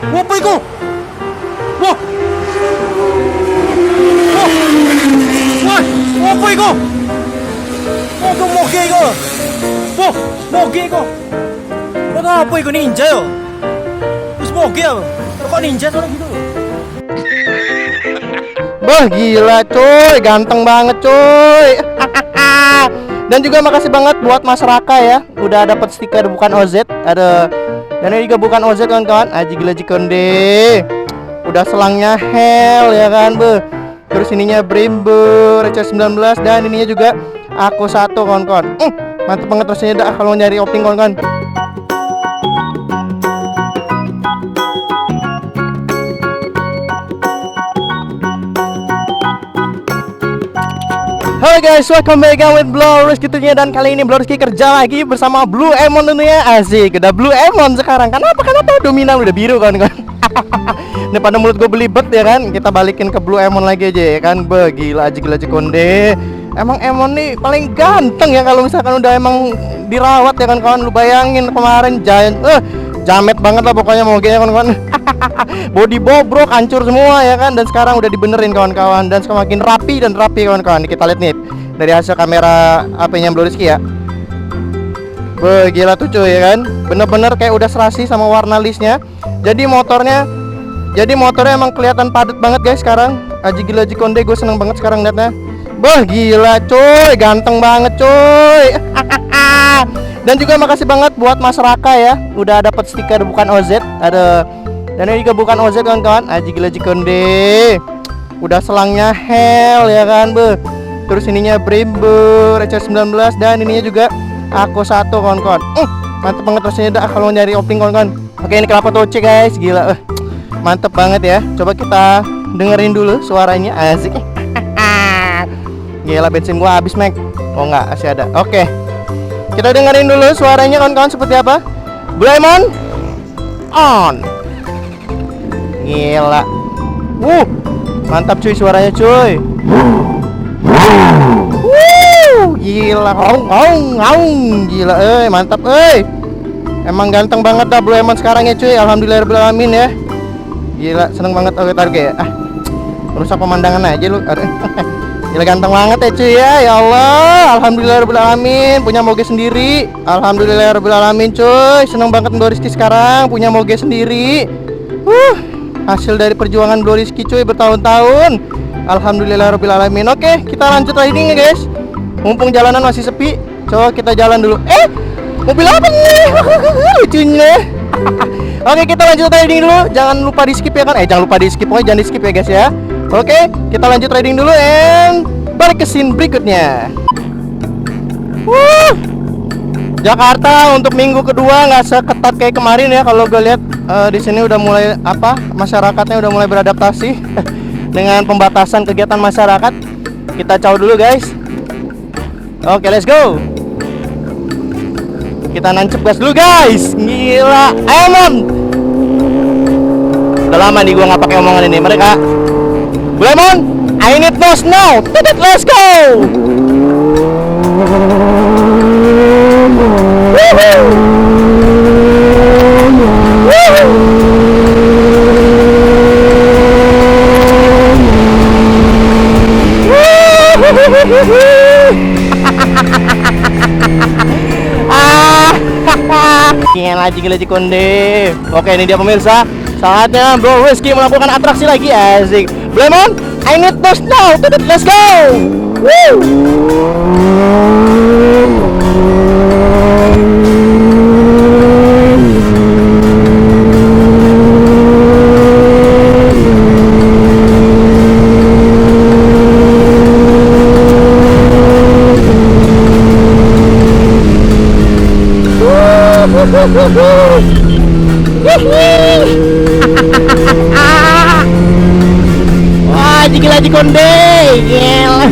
Apa iku? Wah. Wah. Wah, apa iku? Apa moge iku? Wah, moge iku. Apa iku ninja yo? Terus moge apa? Kok ninja sono gitu? Wah gila cuy, ganteng banget cuy. Dan juga makasih banget buat Mas Raka ya, udah dapat stiker bukan OZ. Ada, dan ini juga bukan OZ kawan-kawan. Aji gila Jikonde. Udah selangnya hell ya kan be. Terus ininya Brembo Receh 19 dan ininya juga aku satu kawan-kawan. Mantep banget rasanya dah kalau nyari opening kawan-kawan. Hai guys, welcome back again with Blue tentunya. Dan kali ini Blue kerja lagi bersama Blue Emon tentunya. Asik, udah Blue Emon sekarang. Kenapa dominan udah biru kan. Daripada mulut gue belibet ya kan, kita balikin ke Blue Emon lagi aja ya kan. Gila Aji Konde. Emang Emon nih paling ganteng ya kalau misalkan udah emang dirawat ya kan kawan. Lu bayangin kemarin Giant, jamet banget lah pokoknya mogenya kawan-kawan. Body bobrok, hancur semua ya kan. Dan sekarang udah dibenerin kawan-kawan. Dan semakin rapi kawan-kawan. Kita lihat nih dari hasil kamera HP-nya Blue Rizky ya. Gila tuh cuy ya kan. Bener-bener kayak udah serasi sama warna listnya. Jadi motornya emang kelihatan padat banget guys sekarang. Aji gila Jikonde, gue seneng banget sekarang liatnya. Gila cuy, ganteng banget cuy. Dan juga makasih banget buat Mas Raka ya, udah dapat stiker bukan OZ. Ada, dan ini juga bukan OZ kawan-kawan. Aji gila Jikonde. Udah selangnya hell ya kan be. Terus ininya Brembo Receh 19 dan ininya juga aku satu kawan-kawan. Mantep banget rasanya dah kalau nyari opening kawan-kawan. Oke, ini kelapa toce guys, gila. Mantep banget ya. Coba kita dengerin dulu suaranya. Asik. Gila, bensin gua habis, Mac. Oh enggak, masih ada. Oke. Kita dengerin dulu suaranya kawan-kawan seperti apa. Blue Emon on. Gila. Mantap cuy suaranya cuy. Gila, gila, mantap, emang ganteng banget dah Blue Emon sekarang ya cuy. Alhamdulillahirobbilalamin ya. Gila, seneng banget. Oke, target ya. Rusak pemandangan aja lu. Gila, ganteng banget ya cuy ya. Ya Allah, alhamdulillahirobbilalamin punya moge sendiri. Alhamdulillahirobbilalamin cuy. Seneng banget Blue Rizky sekarang punya moge sendiri. Hasil dari perjuangan Blue Rizky cuy bertahun-tahun. Alhamdulillahirobbilalamin. Oke, kita lanjut riding ya guys. Mumpung jalanan masih sepi, coba kita jalan dulu. Mobil apa nih? Lucunya. Oke, kita lanjut riding dulu. Jangan lupa di skip ya kan? Jangan lupa di skip, pokoknya jangan di skip ya guys ya. Oke, kita lanjut riding dulu and balik ke scene berikutnya. Jakarta untuk minggu kedua nggak seketat kayak kemarin ya. Kalau gue lihat di sini udah mulai masyarakatnya udah mulai beradaptasi dengan pembatasan kegiatan masyarakat. Kita caw dulu guys. Oke, let's go. Kita nancep gas dulu guys. Gila, Emon. Udah lama nih gua nggak pakai omongan ini. Mereka Blue Emon, I need no snow. Let's go. Gila Jikonde. Oke, ini dia pemirsa. Saatnya Blue Rizky melakukan atraksi lagi. Asik. Blue Emon, I need those now. Let's go. Wah, gila Jikonde. Gila.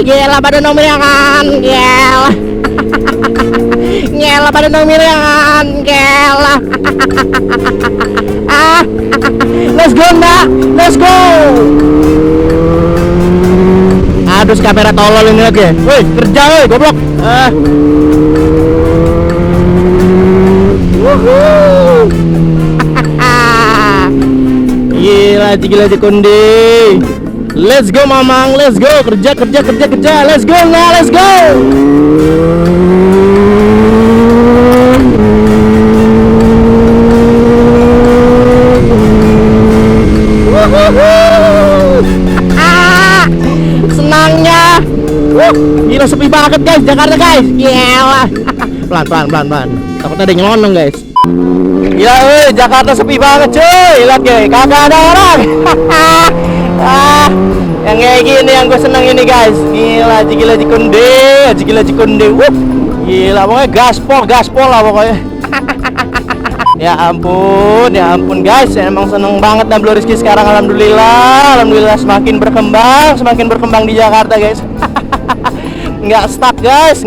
Gila pada nomor yang kan. Gila. Gila pada nomor yang kan. Gila. Let's go, Mbak. Let's go. Aduh, kamera tolol ini lagi. Woi, kerja woi, goblok. Gila, gila Konde. Let's go Mamang, let's go. Kerja. Let's go nah, let's go. Senangnya. Gila sepi banget guys, Jakarta guys. Gila. Pelan. Takutnya ada yang nyelonong guys. Gila Jakarta sepi banget cuy. Lihat guys, kagak ada orang. Yang kayak gini yang gue seneng ini guys. Gila Konde. Gila pokoknya gaspol lah pokoknya. Ya ampun guys, emang seneng banget dan Blue Rizky sekarang alhamdulillah semakin berkembang di Jakarta guys. Nggak stuck guys,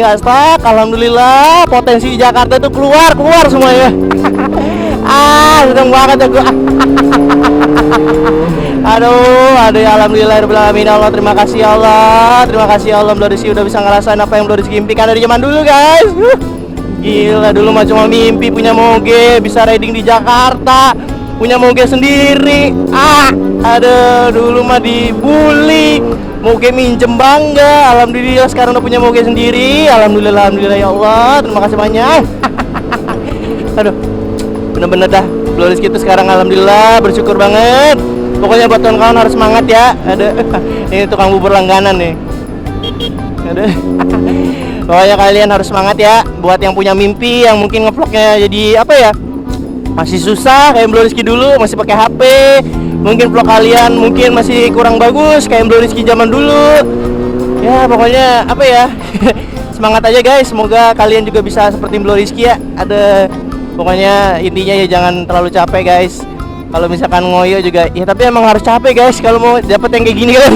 alhamdulillah potensi di Jakarta itu keluar semuanya. Seneng banget ya gue. Aduh ya alhamdulillahirobbilalamin. Allah terima kasih Allah Blue Rizky udah bisa ngerasain apa yang Blue Rizky impikan dari zaman dulu guys. Gila dulu mah cuma mimpi punya moge, bisa riding di Jakarta, punya moge sendiri. Aduh dulu mah dibully, moge minjem bangga. Alhamdulillah sekarang udah punya moge sendiri. Alhamdulillah ya Allah, terima kasih banyak. Aduh bener-bener dah Blue Rizky itu sekarang alhamdulillah bersyukur banget. Pokoknya buat kawan-kawan harus semangat ya. Ada ini tukang bubur langganan nih. Ada. Pokoknya kalian harus semangat ya. Buat yang punya mimpi, yang mungkin ngevlognya jadi apa ya, masih susah kayak Blue Rizky dulu, masih pakai HP. Mungkin vlog kalian mungkin masih kurang bagus kayak Blue Rizky zaman dulu. Ya pokoknya apa ya. Semangat aja guys. Semoga kalian juga bisa seperti Blue Rizky ya. Ada pokoknya intinya ya jangan terlalu capek guys. Kalau misalkan ngoyo juga ya, tapi emang harus capek guys kalau mau dapet yang kayak gini kan.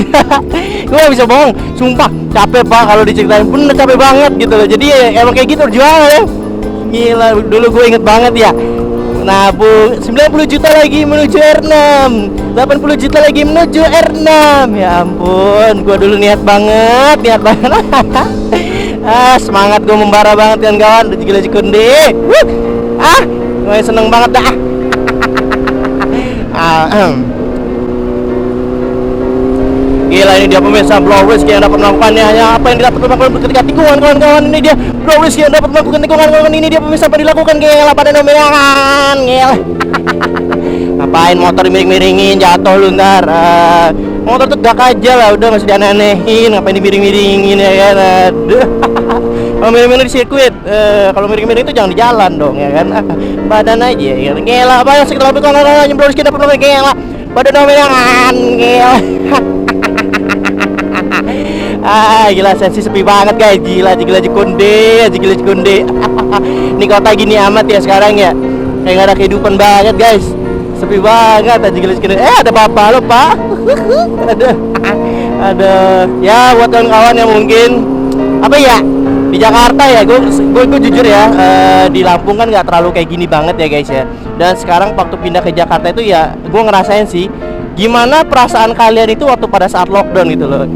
Gue gak bisa bohong, sumpah capek pak kalau diceritain, bener capek banget gitu loh. Jadi ya, emang kayak gitu perjuangan ya. Gila dulu gue inget banget ya. Nabung 90 juta lagi menuju R6, 80 juta lagi menuju R6. Ya ampun, gue dulu niat banget. Semangat gue membara banget kan kawan. Gila Konde. Gue seneng banget dah. Gila ini dia pemirsa Blue Rizky yang dapat melakukannya. Hanya apa yang dapat melakukan ketika tikungan kawan-kawan. Ini dia Blue Rizky yang dapat melakukan tikungan kawan. Ini dia pemirsa apa dilakukan. Gila pada nomerangan. Gila. Ngapain motor miring-miringin, jatuh lu ntar. Motor tuh gak aja lah, udah masih dianeh-anehin. Ngapain dimiring-miringin ya kan. Aduh. Kalau miring-miring di sirkuit, kalau miring-miring itu jangan di jalan dong ya kan. Badan aja ya. Gila apa yang sekitar lakukan orang-orang Blue Rizky dapat melakukan. Gila badan nomerangan. Gila. Gila sensi sepi banget guys. Gila Konde. Ini kota gini amat ya sekarang ya. Kayak gak ada kehidupan banget guys. Sepi banget aja gila Konde. Ada bapak lo pak. Ada. Ya buat kawan-kawan yang mungkin apa ya di Jakarta ya, gue jujur ya, di Lampung kan nggak terlalu kayak gini banget ya guys ya. Dan sekarang waktu pindah ke Jakarta itu ya gue ngerasain sih gimana perasaan kalian itu waktu pada saat lockdown gitu loh.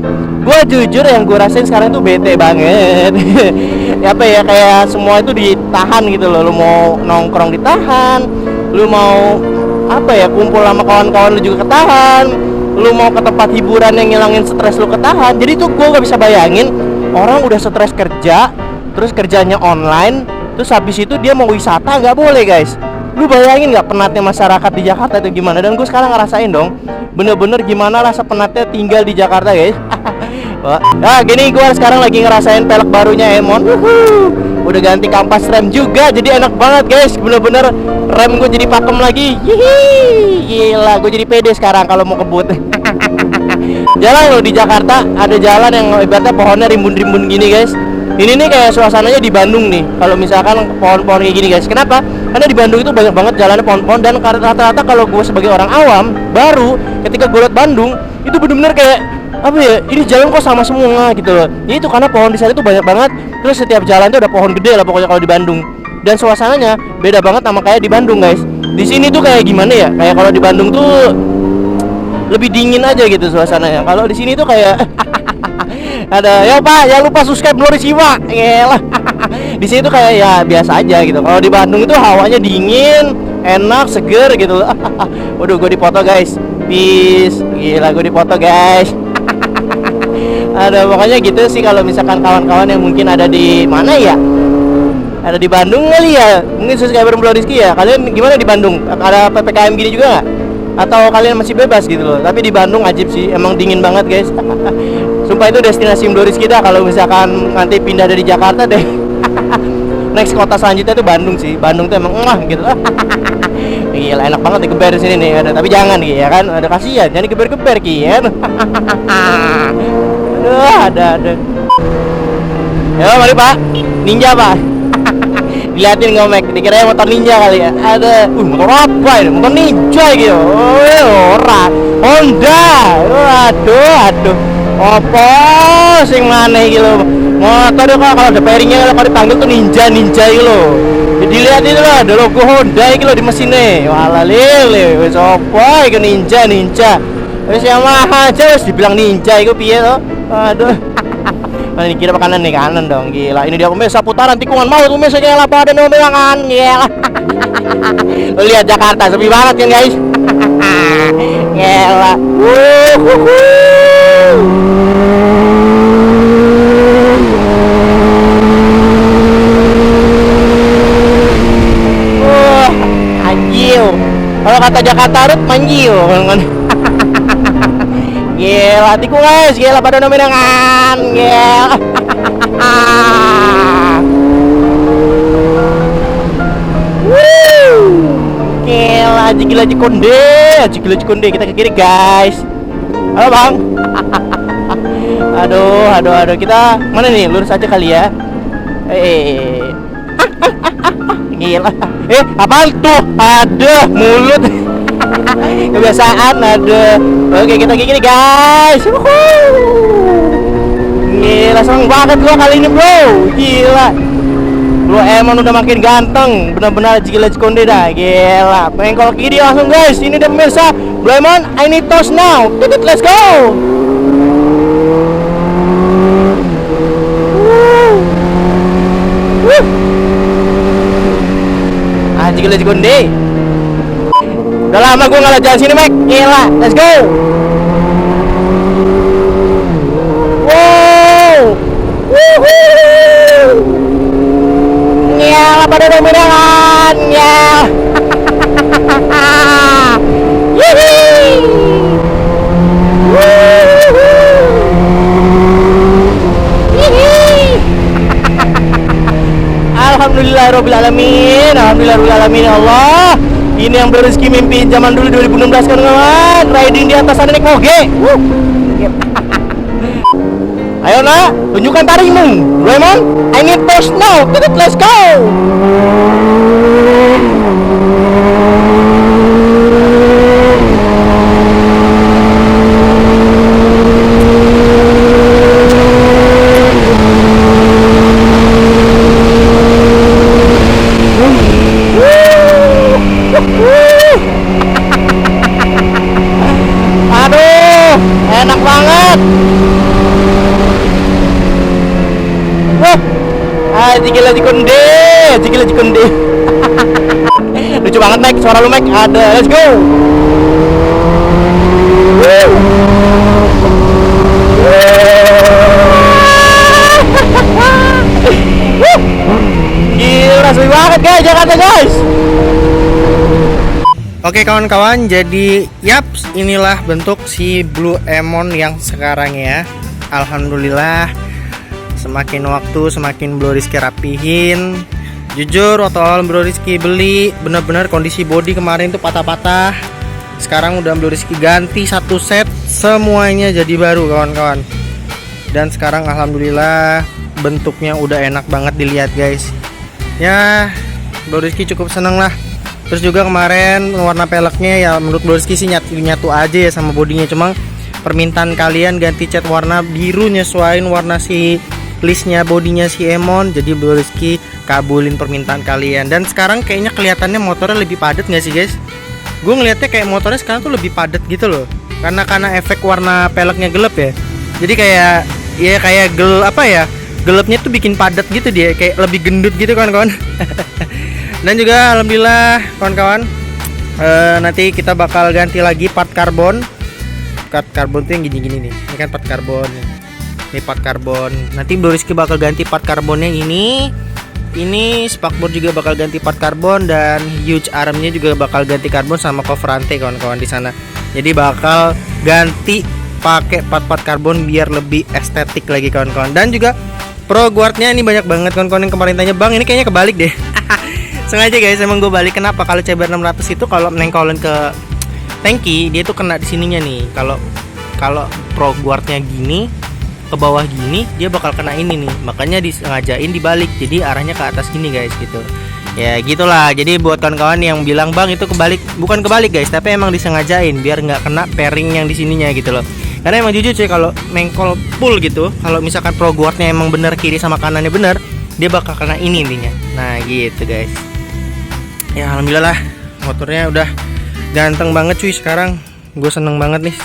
Gue jujur yang gue rasain sekarang itu bete banget. Apa ya, kayak semua itu ditahan gitu loh. Lu mau nongkrong ditahan, lu mau apa ya kumpul sama kawan-kawan lu juga ketahan, lu mau ke tempat hiburan yang ngilangin stres lu ketahan. Jadi tuh gue gak bisa bayangin orang udah stres kerja, terus kerjanya online, terus habis itu dia mau wisata nggak boleh guys. Lu bayangin nggak penatnya masyarakat di Jakarta itu gimana? Dan gue sekarang ngerasain dong, bener-bener gimana rasa penatnya tinggal di Jakarta guys. Nah gini gue sekarang lagi ngerasain pelek barunya Emon. Udah ganti kampas rem juga, jadi enak banget guys. Bener-bener rem gue jadi pakem lagi. Gila, gue jadi pede sekarang kalau mau kebut. Jalan loh di Jakarta, ada jalan yang ibaratnya pohonnya rimbun-rimbun gini guys. Ini nih kayak suasananya di Bandung nih. Kalau misalkan pohon-pohon kayak gini guys. Kenapa? Karena di Bandung itu banyak banget jalannya pohon-pohon. Dan rata-rata kalau gue sebagai orang awam baru, ketika gue liat Bandung itu bener-bener kayak apa ya, ini jalan kok sama semua gitu loh. Ya itu karena pohon di sana itu banyak banget. Terus setiap jalan tuh ada pohon gede lah pokoknya kalau di Bandung. Dan suasananya beda banget sama kayak di Bandung guys. Di sini tuh kayak gimana ya? Kayak kalau di Bandung tuh lebih dingin aja gitu suasananya. Kalau di sini tuh kayak ada ya Pak, jangan lupa subscribe Blue Rizky Pak. Yalah. Di situ kayak ya biasa aja gitu. Kalau di Bandung itu hawanya dingin, enak, seger gitu. Waduh, gue dipoto guys. Peace. Gila, gue dipoto guys. Ada pokoknya gitu sih kalau misalkan kawan-kawan yang mungkin ada di mana ya? Ada di Bandung kali ya? Mungkin subscriber Bro Rizky ya. Kalian gimana di Bandung? Ada PPKM gini juga nggak? Atau kalian masih bebas gitu loh? Tapi di Bandung ajib sih, emang dingin banget guys. Sumpah itu destinasi Bro Rizky dah kalau misalkan nanti pindah dari Jakarta deh. Next kota selanjutnya tuh Bandung sih. Bandung tuh emang gitu. Gila, enak banget digeber di sini nih. Tapi jangan gitu ya kan. Ada kasihan, jangan digeber-geber kian. Ada. Ya, mari Pak. Ninja Pak. Dilihatin ngomek, dikira motor ninja kali ya. Ada, motor apa ini? Motor ninja gitu. Oh, ora. Honda. Aduh. Apa sing maneh iki lho. Motor kok kalau ada pairingnya kalau dipanggil tuh ninja gitu lho. Dilihat itu loh, ada logo Honda iki lho di mesinnya. Walah lele, wis apa iki ninja. Wis Yamaha aja wis dibilang ninja iku piye to? Aduh. Ini kira kanan nih, kanan dong, gila. Ini dia pemirsa putaran tikungan maut pemirsa, gila pada nomelangan, gila. Lo lihat Jakarta sepi banget kan guys. Gila. Anjir. Kalau kata Jakarta Rut manjil. Gila, tiku guys, gila pada nominangan, gila. Gila, gila konde, kita ke kiri guys. Halo bang. Aduh, kita mana nih? Lurus aja kali ya. Gila. Apaan tuh? Aduh, mulut. Kebiasaan ada. Oke, kita gini guys. Gila, seneng banget gua kali ini bro. Gila, Blue Emon udah makin ganteng. Benar-benar gila konde dah. Gila, pengkol kiri langsung guys. Ini dia pemirsa Blue Emon, I need toast now. Let's go. Gila konde. Udah lama gue nggak jalan sini, Mac. Gila, let's go. Wow. Woohoo. Gila, pada dominan. Gila. Alhamdulillahirobbilalamin. Alhamdulillahirobbilalamin ya Allah. Ini yang berezeki mimpi zaman dulu 2016 kan kawan. Riding di atas sana naik moge. Ayo nak, tunjukkan taringmu. Raymond, I need toast now. Let's go. Aduh, enak banget. Wah, gila konde. Lucu banget Mac, suara lu Mac. Ada, let's go. Gila, seru banget guys, Jakarta guys. Oke kawan-kawan, jadi yaps, inilah bentuk si Blue Emon yang sekarang ya. Alhamdulillah, semakin waktu semakin Bro Rizky rapihin. Jujur waktu awal Bro Rizky beli, benar-benar kondisi bodi kemarin tuh patah-patah. Sekarang udah Bro Rizky ganti satu set, semuanya jadi baru kawan-kawan. Dan sekarang alhamdulillah bentuknya udah enak banget dilihat guys. Ya, Bro Rizky cukup seneng lah. Terus juga kemarin warna peleknya ya menurut Bro Rizky sih nyatu aja ya sama bodinya. Cuma permintaan kalian ganti cat warna biru nyesuaiin warna si listnya bodinya si Emon. Jadi Bro Rizky kabulin permintaan kalian. Dan sekarang kayaknya kelihatannya motornya lebih padat nggak sih guys? Gue ngeliatnya kayak motornya sekarang tuh lebih padat gitu loh. Karena efek warna peleknya gelap ya. Jadi kayak ya kayak gel apa ya? gelapnya tuh bikin padat gitu dia, kayak lebih gendut gitu kawan-kawan. Dan juga alhamdulillah kawan-kawan, nanti kita bakal ganti lagi part karbon. Part karbon tuh yang gini-gini nih. Ini kan part karbon. Ini part karbon. Nanti Bro Rizky bakal ganti part karbonnya ini. Ini spakbor juga bakal ganti part karbon, dan huge armnya juga bakal ganti karbon sama cover rantai kawan-kawan di sana. Jadi bakal ganti pakai part-part karbon biar lebih estetik lagi kawan-kawan. Dan juga pro guardnya ini banyak banget kawan-kawan yang kemarin tanya, "Bang, ini kayaknya kebalik deh." Sengaja guys, emang gue balik. Kenapa? Kalau CBR 600 itu kalau nengkolin ke tangki dia tuh kena di sininya nih. Kalau pro guardnya gini ke bawah gini, dia bakal kena ini nih. Makanya disengajain dibalik. Jadi arahnya ke atas gini guys gitu. Ya gitulah. Jadi buat kawan-kawan yang bilang, "Bang, itu kebalik." Bukan kebalik guys, tapi emang disengajain biar nggak kena pairing yang di sininya gitu loh. Karena emang jujur cuy, kalau nengkol full gitu, kalau misalkan pro guardnya emang bener kiri sama kanannya bener, dia bakal kena ini intinya. Nah gitu guys. Ya alhamdulillah lah, motornya udah ganteng banget cuy sekarang. Gue seneng banget nih.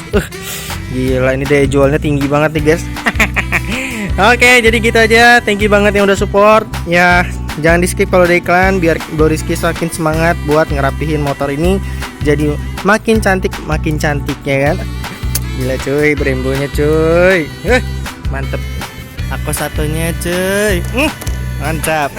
Gila, ini daya jualnya tinggi banget nih guys. Oke, jadi gitu aja. Thank you banget yang udah support. Ya, jangan di skip kalau ada iklan, biar Bro Rizky semakin semangat buat ngerapihin motor ini jadi makin cantik ya kan. Gila cuy, Brembonya cuy. Mantep. Aku satunya cuy. Mantap.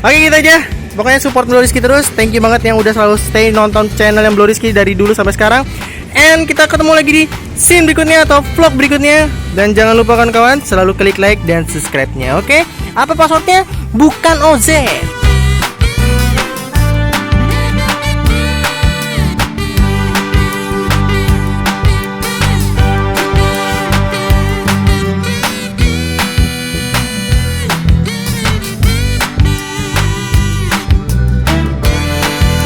Oke, gitu aja. Pokoknya support Bro Rizky terus. Thank you banget yang udah selalu stay nonton channel yang Bro Rizky dari dulu sampai sekarang. And kita ketemu lagi di scene berikutnya atau vlog berikutnya. Dan jangan lupa kawan-kawan selalu klik like dan subscribe-nya. Oke? Apa passwordnya? Bukan OZ.